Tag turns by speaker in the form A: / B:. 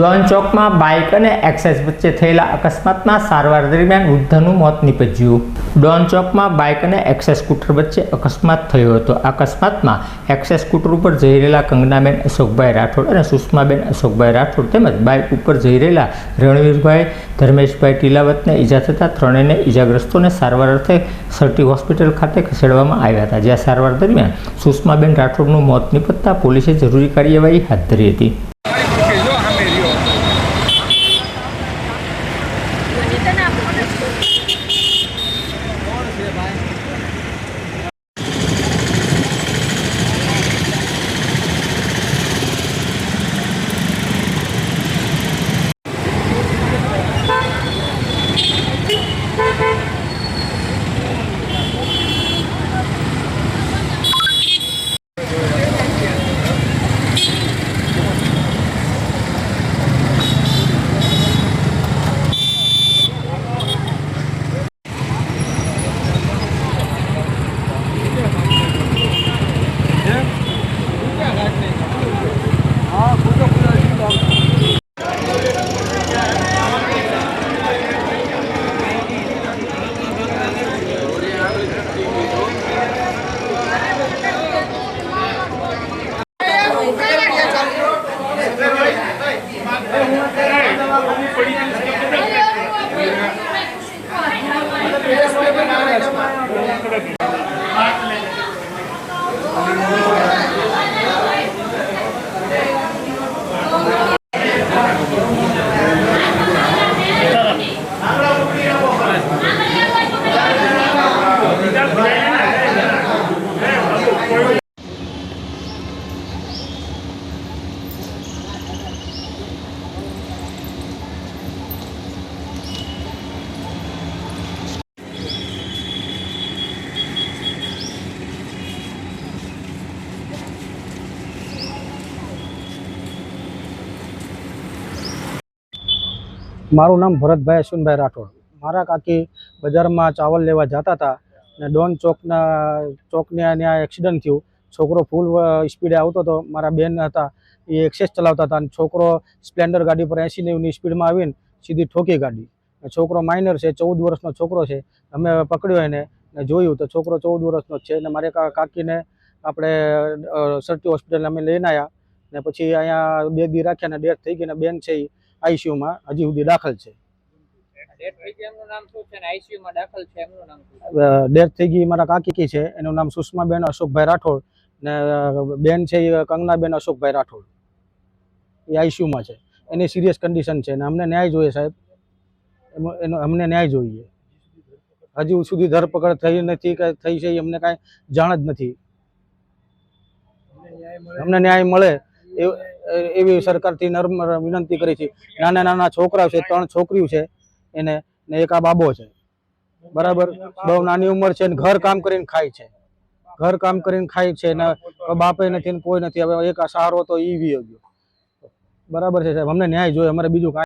A: Don ચોકમાં bike અને excise વચ્ચે થયેલા અકસ્માતમાં સારવાર દરમિયાન વૃદ્ધનું મોત નીપજ્યું। ડોન ચોકમાં બાઇક અને એક્સાઇઝ સ્કૂટર વચ્ચે અકસ્માત થયો હતો। અકસ્માતમાં એક્સાઇઝ સ્કૂટર ઉપર જઈ રહેલા કંગનાબેન અશોકભાઈ રાઠોડ અને સુષ્માબેન અશોકભાઈ રાઠોડ તેમજ બાઇક ઉપર જઈ રહેલા રણવીરભાઈ ધર્મેશભાઈ ટીલાવતને ઈજા થતાં ત્રણેયને ઈજાગ્રસ્તોને સારવાર અર્થે સરટી હોસ્પિટલ ખાતે ખસેડવામાં આવ્યા હતા, જ્યાં સારવાર દરમિયાન સુષ્માબેન રાઠોડનું મોત નીપજતા પોલીસે જરૂરી કાર્યવાહી હાથ ધરી હતી।
B: मारू नाम भरतभाई अश्विनभाई राठोड। मारा काकी बजार में चावल लेवा जाता था ने डोन चौकने आ एक्सिडेंट थયું। छोकरो फूल स्पीडे आवतो तो मारा बेन हता ए एक्सेस चलावता था। छोकरो स्प्लेन्डर गाड़ी पर 80 ની स्पीड में आवीने सीधी ठोकी गाड़ी। छोकरो माइनर है, 14 वर्षनो छोकरो है। अमे पकड़्यो एने ने जोयुं तो छोकरो 14 वर्षनो ज छे ने मारे काकी ने आपणे सरटी होस्पिटल अमे लईने आया ने पछी अहींया 2 દી राख्या ने डेथ थई गई ने बेन छे आईसीयू में हजी सुधी दाखल है। डेथ थी गई मारा काकी की है, एनु नाम सुष्माबेन अशोकभाई राठोड ने बेन है कंगनाबेन अशोकभाई राठोड। ये आईसीयू में है, एनी सीरियस कंडीशन है। अमने न्याय जोईए साहेब, अमने न्याय जोईए। हजी सुधी धरपकड़ थई नथी के थई छे अमने कांई जाण ज नथी। अमने न्याय मळे एवी सरकार थी नर्म विनंती करी थी। नाना नाना छोकरा है, 3 छोकरीओ है एने ने एक आ बाबो है। बराबर बहु नानी उमर है, घर काम करीने खाय छे, घर काम करीने खाय छे ने बापे नथी ने कोई नथी। हवे एक आ सहारो तो ई वी गयो। बराबर है साहेब, अमने न्याय जोईए, अमारे बीजुं